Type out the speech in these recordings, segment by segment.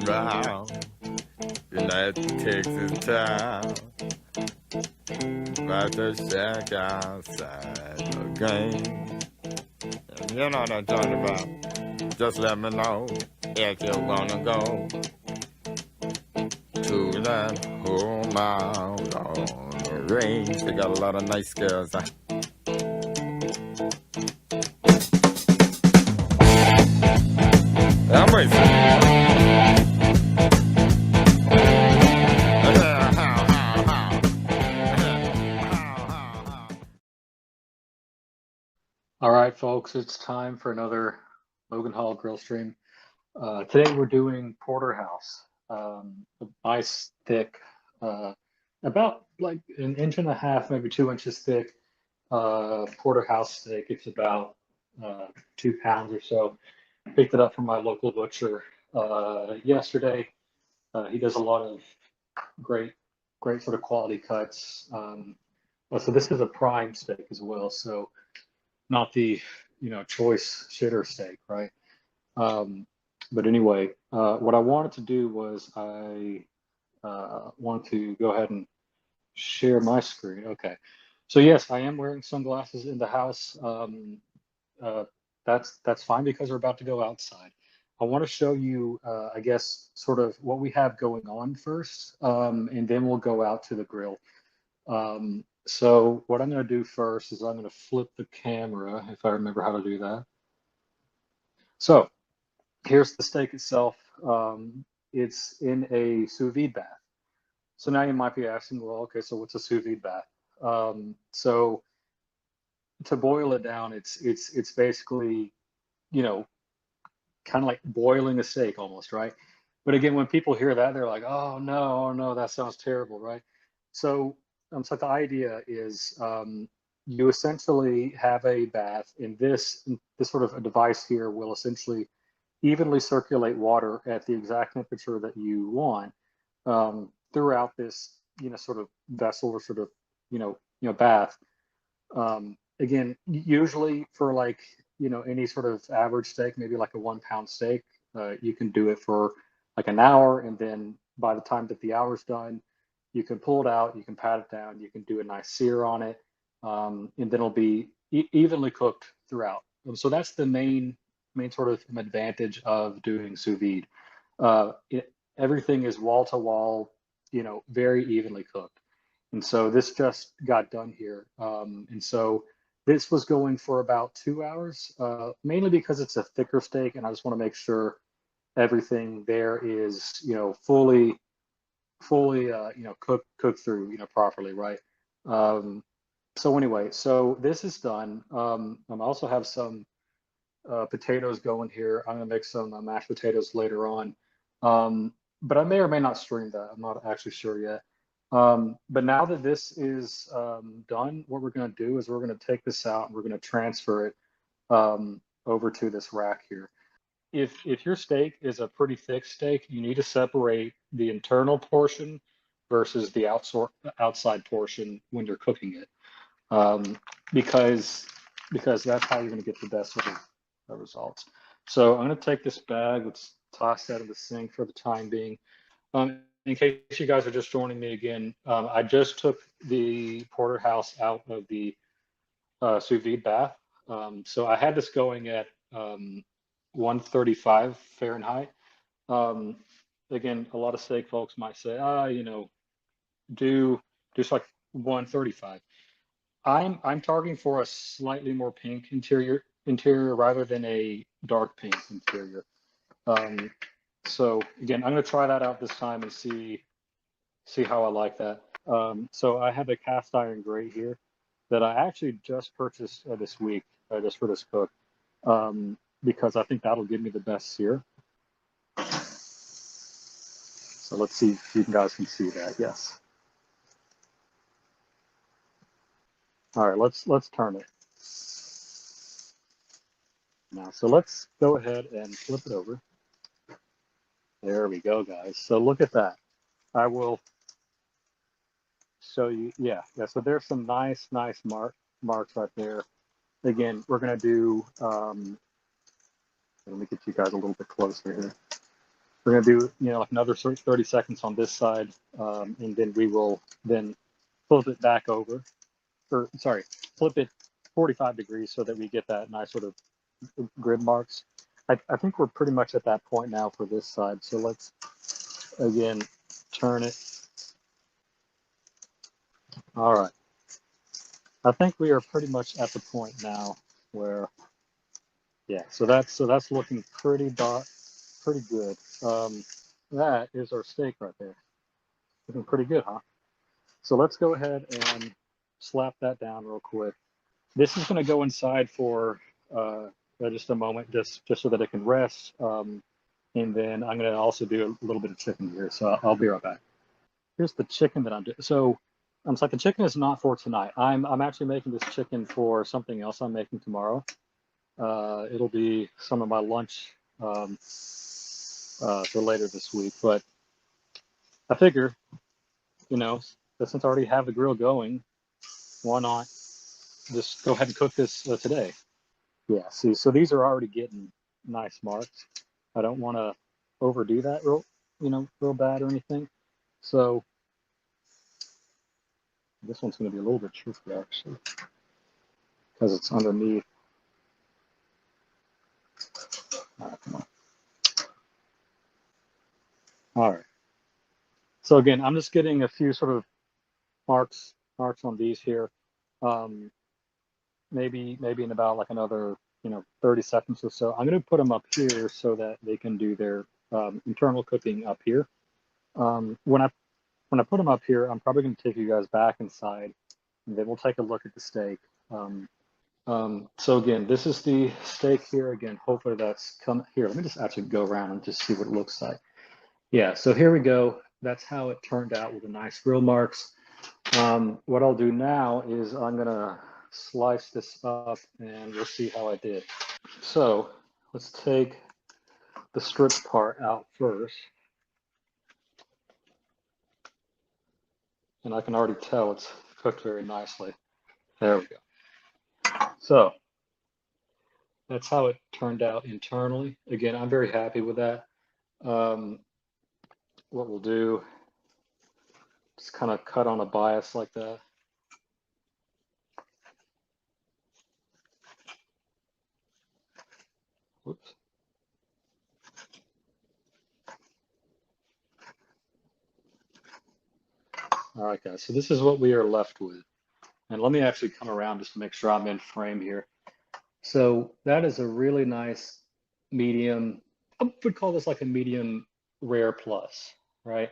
round United Texas town. About to shack outside the game. You know what I'm talking about. Just let me know if you wanna go to that home out on the range. They got a lot of nice girls. I'm racing. All right, folks, it's time for another Logan Hall grill stream. Today we're doing Porterhouse, a nice thick, about like an inch and a half, maybe 2 inches thick Porterhouse steak. It's about 2 pounds or so. Picked it up from my local butcher yesterday. He does a lot of great, great sort of quality cuts. So this is a prime steak as well. So not the choice shitter steak, right? But anyway, what I wanted to do was I wanted to go ahead and share my screen. Okay, so yes, I am wearing sunglasses in the house. Uh, that's fine because we're about to go outside. I want to show you, I guess, sort of what we have going on first, and then we'll go out to the grill. So what I'm going to do first is I'm going to flip the camera, if I remember how to do that. So here's the steak itself. It's in a sous vide bath. So now you might be asking, well, okay, so what's a sous vide bath? So to boil it down, it's basically, you know, kind of like boiling a steak almost, right? But again, when people hear that, they're like, oh no, that sounds terrible, right? So, so the idea is you essentially have a bath, and this sort of a device here will essentially evenly circulate water at the exact temperature that you want throughout this, sort of vessel or sort of, bath. Again, usually for like, any sort of average steak, maybe like a 1 pound steak, you can do it for like an hour. And then by the time that the hour's done, you can pull it out, you can pat it down, you can do a nice sear on it. And then it'll be evenly cooked throughout. So that's the main sort of advantage of doing sous vide. Everything is wall to wall, very evenly cooked. And so this just got done here. And so this was going for about 2 hours, mainly because it's a thicker steak, and I just want to make sure everything there is, fully, cooked through, properly, right? So anyway, so this is done. I also have some potatoes going here. I'm gonna make some mashed potatoes later on, but I may or may not stream that. I'm not actually sure yet. But now that this is done, what we're going to do is we're going to take this out and we're going to transfer it over to this rack here. If your steak is a pretty thick steak, you need to separate the internal portion versus the outside portion when you're cooking it, because that's how you're going to get the best sort of results. So I'm going to take this bag. Let's toss that in the sink for the time being. In case you guys are just joining me again, I just took the Porterhouse out of the sous vide bath. So I had this going at 135 Fahrenheit. Um, Again, a lot of steak folks might say, do just like 135. I'm targeting for a slightly more pink interior rather than a dark pink interior. So again, I'm going to try that out this time and see how I like that. So I have a cast iron grate here that I actually just purchased this week, just for this cook, because I think that'll give me the best sear. So let's see if you guys can see that. Yes. All right, let's turn it. Now, so let's go ahead and flip it over. There we go, guys. So look at that. I will show you. Yeah. So there's some nice marks right there. Again, we're going to do, let me get you guys a little bit closer here. We're gonna do, like another 30 seconds on this side, and then we will then flip it back over, or sorry, flip it 45 degrees so that we get that nice sort of grid marks. I think we're pretty much at that point now for this side. So let's, again, turn it. All right. I think we are pretty much at the point now where, yeah, so that's looking pretty good. That is our steak right there. Looking pretty good, huh? So let's go ahead and slap that down real quick. This is going to go inside for just a moment, just so that it can rest. And then I'm going to also do a little bit of chicken here. So I'll be right back. Here's the chicken that I'm doing. So I'm like, the chicken is not for tonight. I'm actually making this chicken for something else I'm making tomorrow. It'll be some of my lunch for later this week. But I figure, that since I already have the grill going, why not just go ahead and cook this today? Yeah, see, so these are already getting nice marks. I don't want to overdo that real bad or anything. So this one's going to be a little bit tricky actually, because it's underneath. All right, come on. All right. So again, I'm just getting a few sort of marks on these here. Maybe in about like another 30 seconds or so. I'm going to put them up here so that they can do their internal cooking up here. When I put them up here, I'm probably going to take you guys back inside, and then we'll take a look at the steak. So again, this is the steak here. Again, hopefully that's come here. Let me just actually go around and just see what it looks like. Yeah, so here we go. That's how it turned out with the nice grill marks. What I'll do now is I'm gonna slice this up and we'll see how I did. So let's take the strip part out first. And I can already tell it's cooked very nicely. There we go. So that's how it turned out internally. Again, I'm very happy with that. What we'll do, just kind of cut on a bias like that. Whoops. All right, guys, so this is what we are left with. And let me actually come around just to make sure I'm in frame here. So that is a really nice medium, I would call this like a medium rare plus, right?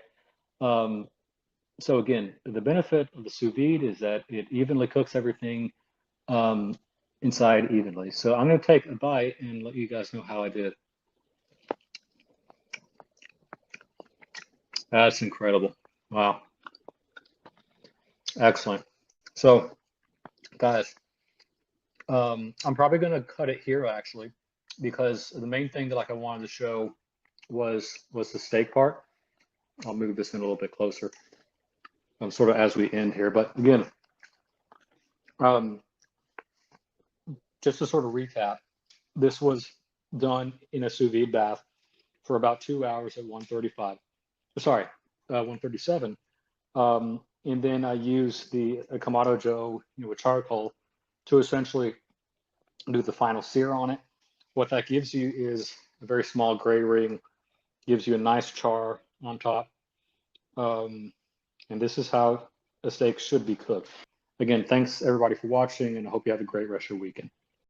So again, the benefit of the sous vide is that it evenly cooks everything inside evenly. So I'm going to take a bite and let you guys know how I did. That's incredible. Wow. Excellent. So guys, I'm probably going to cut it here actually, because the main thing that I wanted to show was the steak part. I'll move this in a little bit closer, sort of as we end here. But again, just to sort of recap, this was done in a sous vide bath for about 2 hours at 135. Sorry, 137. And then I used the Kamado Joe with charcoal to essentially do the final sear on it. What that gives you is a very small gray ring, gives you a nice char on top. And this is how a steak should be cooked. Again, thanks everybody for watching, and I hope you have a great rest of your weekend.